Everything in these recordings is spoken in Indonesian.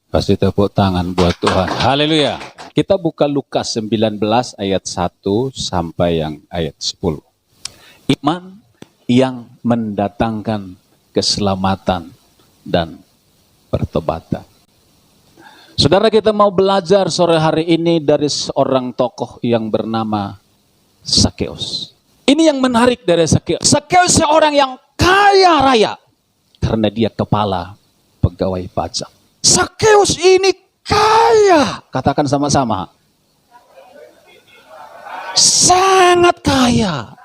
Kasih tepuk tangan buat Tuhan. Haleluya. Kita buka Lukas 19 ayat 1 sampai yang ayat 10. Iman yang mendatangkan keselamatan dan pertobatan. Saudara, kita mau belajar sore hari ini dari seorang tokoh yang bernama Sakeus. Ini yang menarik dari Sakeus. Sakeus seorang yang kaya raya karena dia kepala pegawai pajak. Sakeus ini kaya. Katakan sama-sama. Sangat kaya.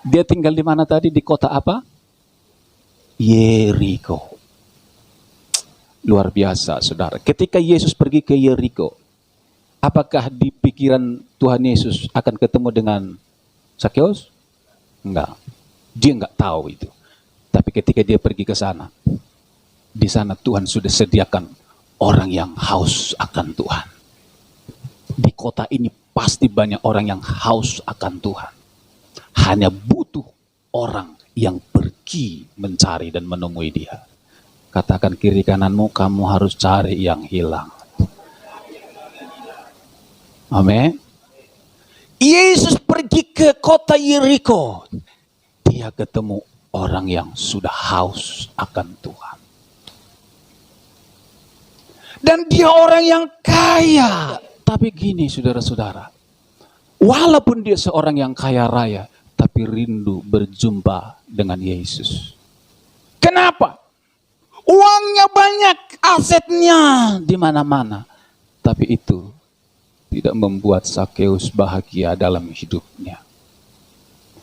Dia tinggal di mana tadi? Di kota apa? Yeriko. Luar biasa, saudara. Ketika Yesus pergi ke Yeriko, apakah di pikiran Tuhan Yesus akan ketemu dengan Sakeus? Enggak. Dia enggak tahu itu. Tapi ketika dia pergi ke sana, di sana Tuhan sudah sediakan orang yang haus akan Tuhan. Di kota ini pasti banyak orang yang haus akan Tuhan. Hanya butuh orang yang pergi mencari dan menemui dia. Katakan kiri kananmu, kamu harus cari yang hilang. Amin. Yesus pergi ke kota Yeriko. Dia ketemu orang yang sudah haus akan Tuhan. Dan dia orang yang kaya. Tapi gini saudara-saudara. Walaupun dia seorang yang kaya raya, tapi rindu berjumpa dengan Yesus. Kenapa? Uangnya banyak, asetnya di mana-mana. Tapi itu tidak membuat Sakeus bahagia dalam hidupnya.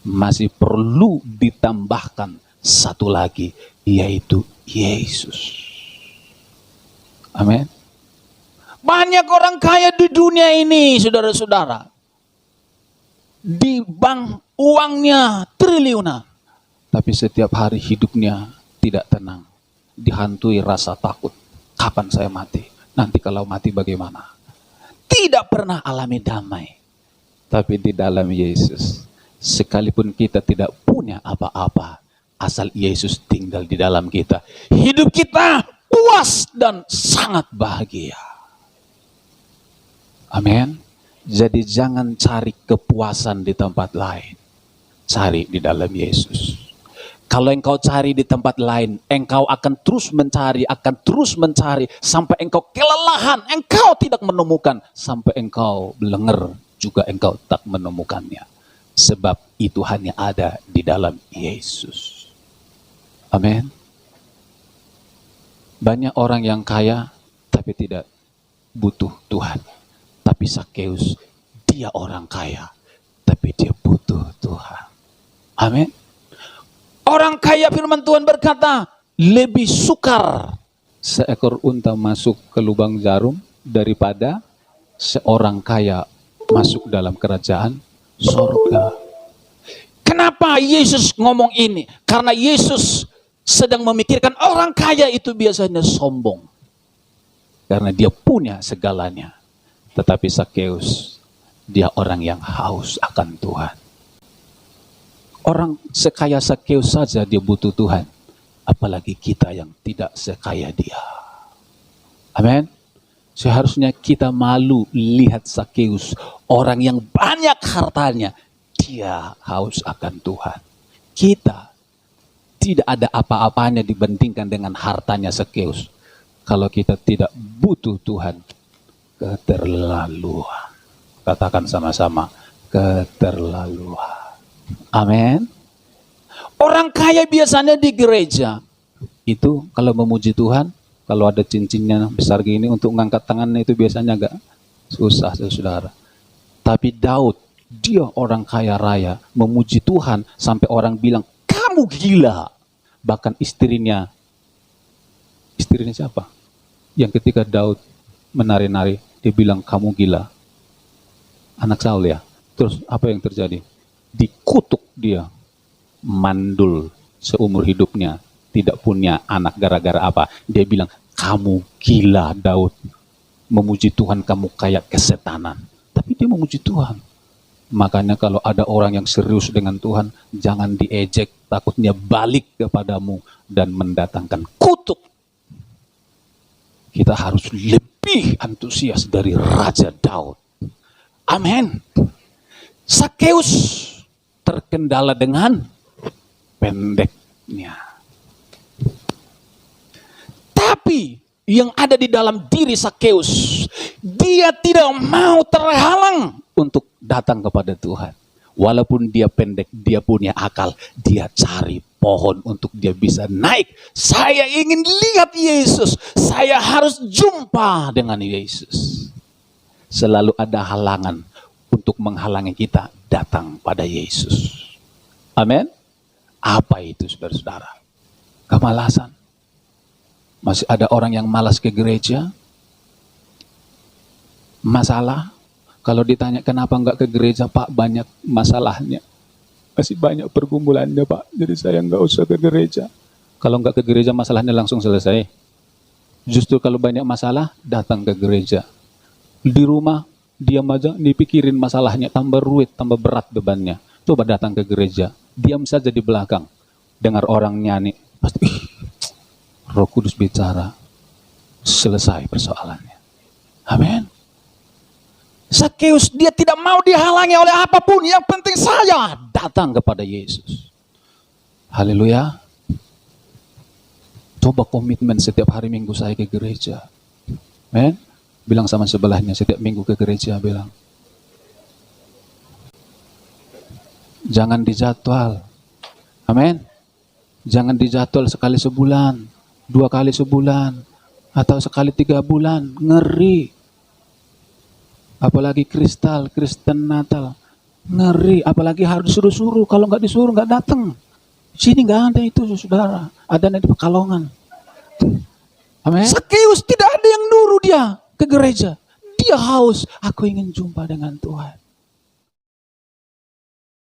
Masih perlu ditambahkan satu lagi, yaitu Yesus. Amin. Banyak orang kaya di dunia ini, saudara-saudara. Di bank uangnya triliunan. Tapi setiap hari hidupnya tidak tenang. Dihantui rasa takut. Kapan saya mati? Nanti kalau mati bagaimana? Tidak pernah alami damai. Tapi di dalam Yesus, sekalipun kita tidak punya apa-apa, asal Yesus tinggal di dalam kita, hidup kita puas dan sangat bahagia. Amin. Jadi jangan cari kepuasan di tempat lain. Cari di dalam Yesus. Kalau engkau cari di tempat lain, engkau akan terus mencari, sampai engkau kelelahan, engkau tidak menemukan, sampai engkau belenger juga engkau tak menemukannya. Sebab itu hanya ada di dalam Yesus. Amin. Banyak orang yang kaya, tapi tidak butuh Tuhan. Tapi Sakeus, dia orang kaya, tapi dia butuh Tuhan. Amin. Orang kaya firman Tuhan berkata, lebih sukar seekor unta masuk ke lubang jarum daripada seorang kaya masuk dalam kerajaan sorga. Kenapa Yesus ngomong ini? Karena Yesus sedang memikirkan orang kaya itu biasanya sombong. Karena dia punya segalanya. Tetapi Sakeus, dia orang yang haus akan Tuhan. Orang sekaya Sakeus saja dia butuh Tuhan. Apalagi kita yang tidak sekaya dia. Amin. Seharusnya kita malu lihat Sakeus, orang yang banyak hartanya, dia haus akan Tuhan. Kita tidak ada apa-apanya dibandingkan dengan hartanya Sakeus. Kalau kita tidak butuh Tuhan, keterlaluan. Katakan sama-sama, keterlaluan. Amin. Orang kaya biasanya di gereja itu kalau memuji Tuhan, kalau ada cincinnya besar gini untuk mengangkat tangannya itu biasanya agak susah, saudara. Tapi Daud, dia orang kaya raya, memuji Tuhan sampai orang bilang, kamu gila. Bahkan istrinya siapa? Yang ketika Daud menari-nari, dia bilang, kamu gila. Anak Saul ya. Terus apa yang terjadi? Dikutuk dia, mandul seumur hidupnya, tidak punya anak gara-gara apa? Dia bilang, kamu gila Daud, memuji Tuhan kamu kayak kesetanan. Tapi dia memuji Tuhan. Makanya kalau ada orang yang serius dengan Tuhan, jangan diejek, takutnya balik kepadamu dan mendatangkan kutuk. kita harus lebih antusias dari Raja Daud. Amin. Sakeus terkendala dengan pendeknya. Tapi yang ada di dalam diri Sakeus, dia tidak mau terhalang untuk datang kepada Tuhan. Walaupun dia pendek, dia punya akal, dia cari pohon untuk dia bisa naik. Saya ingin lihat Yesus, saya harus jumpa dengan Yesus. Selalu ada halangan untuk menghalangi kita datang pada Yesus. Amin. Apa itu saudara-saudara? Kemalasan. Masih ada orang yang malas ke gereja. Masalah. Kalau ditanya kenapa enggak ke gereja, Pak, banyak masalahnya. Masih banyak pergumulannya, Pak. Jadi saya enggak usah ke gereja. Kalau enggak ke gereja, masalahnya langsung selesai. Justru kalau banyak masalah, datang ke gereja. Di rumah, diam aja, dipikirin masalahnya, tambah ruwet, tambah berat bebannya. Coba datang ke gereja, diam saja di belakang. Dengar orang nyanyi, pasti Roh Kudus bicara, selesai persoalannya. Amin. Sakeus, dia tidak mau dihalangi oleh apapun, yang penting saya datang kepada Yesus. Haleluya. Coba komitmen setiap hari Minggu saya ke gereja. Amin. Bilang sama sebelahnya, setiap minggu ke gereja, bilang. Jangan dijadwal. Amin. Jangan dijadwal sekali sebulan, 2 kali sebulan, atau sekali 3 bulan. Ngeri. Apalagi Kristen Natal. Ngeri. Apalagi harus disuruh-suruh. Kalau nggak disuruh, nggak datang. Sini nggak ada itu, saudara. Ada di Pekalongan. Amin. Sakeus tidak ada yang nyuruh dia ke gereja. Dia haus. Aku ingin jumpa dengan Tuhan.